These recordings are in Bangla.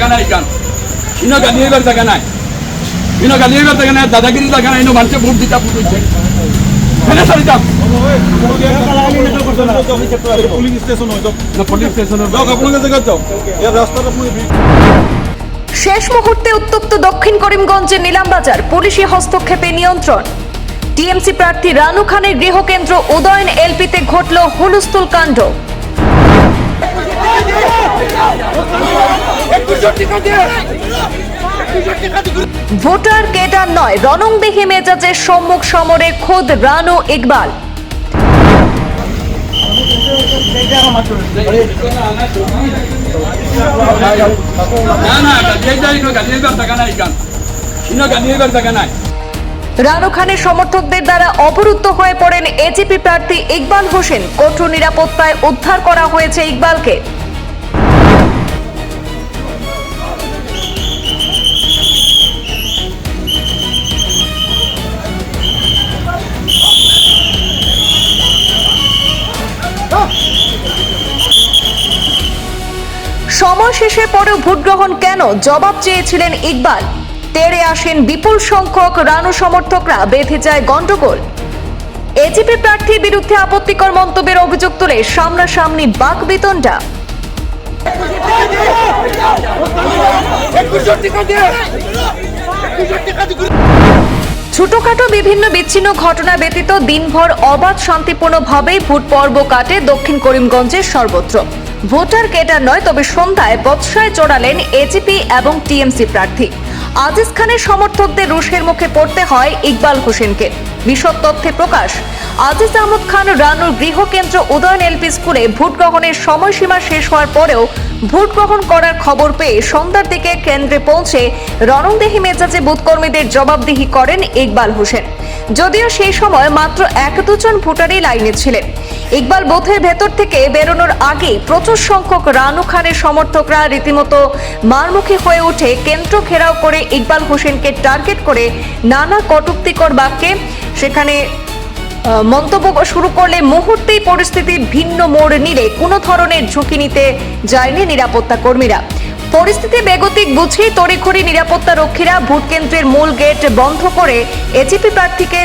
জায়গা নাই কান ইনো গালি হইবার জায়গা নাই ইনো গালি হইবার জায়গা নাই দাদাগিরি জায়গা নাই ইনো মানুষে ভোট দিতা পুতুইছে কেন সরিতাম পুলিশ স্টেশন হইতো না পুলিশ স্টেশনের যাও আপনাদের জায়গা যাও এর রাস্তাটা আপনি শেষ মুহূর্তে উত্তপ্ত দক্ষিণ করিমগঞ্জের নিলামবাজার, পুলিশি হস্তক্ষেপে নিয়ন্ত্রণ। টিএমসি প্রার্থী রানু খানের গৃহকেন্দ্র উদয়ন এলপিতে ঘটল হুলস্থুল কাণ্ড। ভোটার কেডার নয়, রণংদেহী মেজাজের সম্মুখ সমরে খোদ রানু ইকবাল। রানু খানের সমর্থকদের দ্বারা অবরুদ্ধ হয়ে পড়েন এজিপি প্রার্থী ইকবাল হোসেন। কঠোর নিরাপত্তায় উদ্ধার করা হয়েছে ইকবালকে। সময় শেষের পরেও ভোট গ্রহণ কেন, জবাব চেয়েছিলেন ইকবাল। তেড়ে আসেন বিপুল সংখ্যক রানু সমর্থকরা, বেঁধে যায় গন্ডগোল। এজিপি প্রার্থীর বিরুদ্ধে আপত্তিকর মন্তব্যের অভিযোগ তুলে সামনাসামনি বাকবিতণ্ডা। ছোটখাটো বিভিন্ন বিচ্ছিন্ন ঘটনা ব্যতীত দিনভর অবাধ শান্তিপূর্ণভাবেই ভোট পর্ব কাটে দক্ষিণ করিমগঞ্জের সর্বত্র। ভোটার কেডার নয়, তবে সন্ধ্যায় বৎসায় চড়ালেন এজিপি এবং টিএমসি প্রার্থী। আজিজ খানের সমর্থকদের রোষের মুখে পড়তে হয় ইকবাল হোসেনকে। বিশদ তথ্যে প্রকাশ, আজিজ আহমদ খান রানুর গৃহকেন্দ্র উদয়ন এলপি স্কুলে ভোট গ্রহণের সময়সীমা শেষ হওয়ার পরেও ভোট গ্রহণ করার খবর পেয়ে সন্ধ্যার দিকে কেন্দ্রে পৌঁছে রণংদেহী মেজাজে বুথকর্মীদের জবাবদিহি করেন ইকবাল হোসেন। যদিও সেই সময় মাত্র 1-2 ভোটারই লাইনে ছিলেন। ইকবাল বুথের ভেতর থেকে বেরোনোর আগে প্রচুর সংখ্যক রানু খানের সমর্থকরা রীতিমতো মারমুখী হয়ে উঠে কেন্দ্র ঘেরাও করে ইকবাল হোসেনকে টার্গেট করে নানা কটূক্তিকর বাক্যে সেখানে মন্তব্য শুরু করলে মুহূর্তেই পরিস্থিতি ভিন্ন মোড় নিলে কোনো ধরনের ঝুঁকি নিতে যায়নি নিরাপত্তা কর্মীরা। পরিস্থিতি বেগতিক বুঝেই তড়িঘড়ি নিরাপত্তা রক্ষীরা ভোট কেন্দ্রের মূল গেট বন্ধ করে এজিপি প্রার্থীকে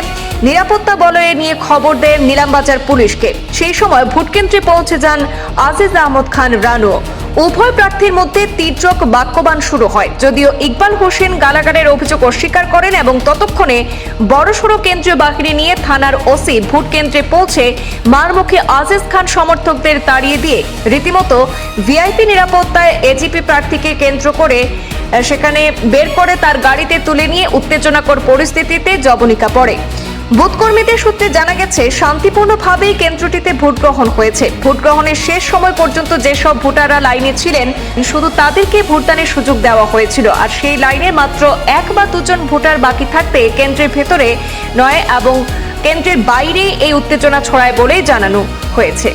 নিরাপত্তা বলয়ে নিয়ে খবর দেন নিলামবাজার পুলিশকে। সেই সময় ভোট কেন্দ্রে পৌঁছে যান আজিজ আহমদ খান রানু। উভয় প্রার্থীর মধ্যে তীর্যক বাক্যবাণ শুরু হয়, যদিও ইকবাল হোসেন গালাগালের অভিযোগ অস্বীকার করেন এবং ততক্ষণে বড়সড় কেন্দ্রীয় বাহিনী নিয়ে থানার ওসি ভোট কেন্দ্রে পৌঁছে মারমুখী আজিজ খান সমর্থকদের তাড়িয়ে দিয়ে রীতিমতো ভিআইপি নিরাপত্তায় এজিপি প্রার্থীকে কেন্দ্র করে সেখানে বের করে তার গাড়িতে তুলে নিয়ে উত্তেজনাকর পরিস্থিতিতে জবনিকা পড়ে। বুথকর্মীদের সূত্রে জানা গেছে, শান্তিপূর্ণভাবেই কেন্দ্রটিতে ভোট গ্রহণ হয়েছে। ভোট গ্রহণের শেষ সময় পর্যন্ত যেসব ভোটাররা লাইনে ছিলেন শুধু তাদেরকে ভোটদানের সুযোগ দেওয়া হয়েছিল, আর সেই লাইনে মাত্র 1 বা 2 জন ভোটার বাকি থাকতে কেন্দ্রের ভেতরে নয় এবং কেন্দ্রের বাইরে এই উত্তেজনা ছড়ায় বলেই জানানো হয়েছে।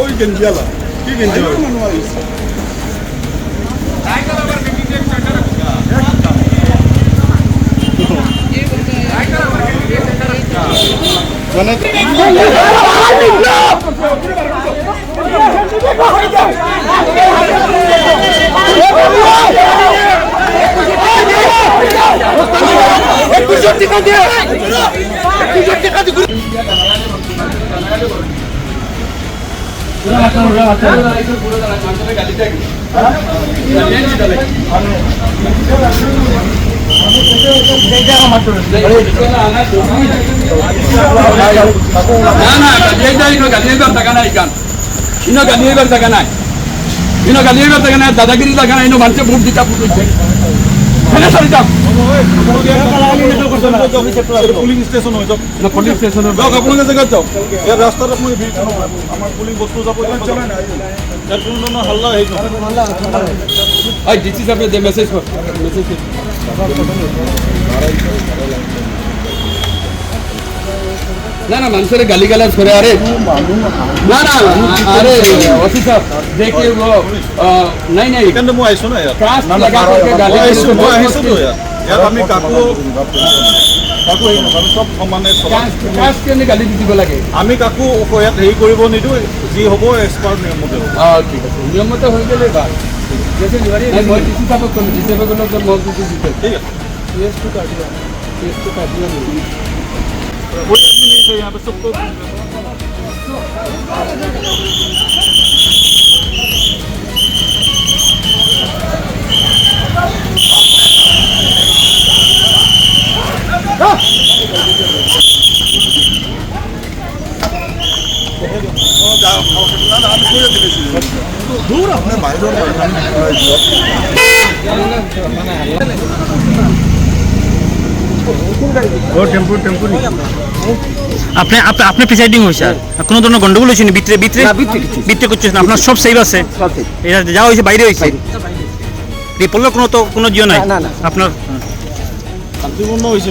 ওই গেঞ্জি আলা কি গেঞ্জি মানে দাদাগিরি জায়গা নাই মানুষে ভোট দিতা পুতুইছে পুলিশ স্টেশন হইতো না পুলিশ স্টেশনের যাও আপনাদের জায়গা যাও এর রাস্তাটা আপনি আমার পুলিশ বস্তু যাব এর কোনো হাল্লা হইতো আই ডিসি সাহেব দে মেসেজ কর মেসেজ না না মানুষের গালি গালাজ করে আরে না না আরে ওসি সাহেব দেখে নাই নাই সেইকাৰণে মই আহিছোঁ না ইয়াত ক্লাস लगा करके गाली মই আহিছোঁ তো ইয়াত আমি কাকো হেৰি নকৰোঁ, চব সমানে চলাম। ক্লাস কেনে গালি দিব লাগে আমি কাকো ইয়াত হেৰি কৰিব নিদিওঁ, যি হ'ব এক্সপাৰ্ট নিয়মতে হ'ব। ঠিক আছে নিয়মতে হৈ গেলে ভাল जैसे মই ডিসি সাহেবক ক'লো ডিসি সাহেবক ক'লো মই কিছু দিতে ঠিক আছে टेस्ट तो काटिया कोई आदमी नहीं थे यहाँ पे, सबको দূর আপনার বাইরের আপনি আপনি প্রিসাইডিং হয়েছে কোনো ধরনের গন্ডগোল হয়েছে না ভিতরে ভিতরে ভিতরে করছে না আপনার সব সেভ আছে এটা যা হয়েছে বাইরে হয়েছে রিপোর্টের কোনো তো কোনো জিও নাই আপনার শান্তিপূর্ণ হয়েছে।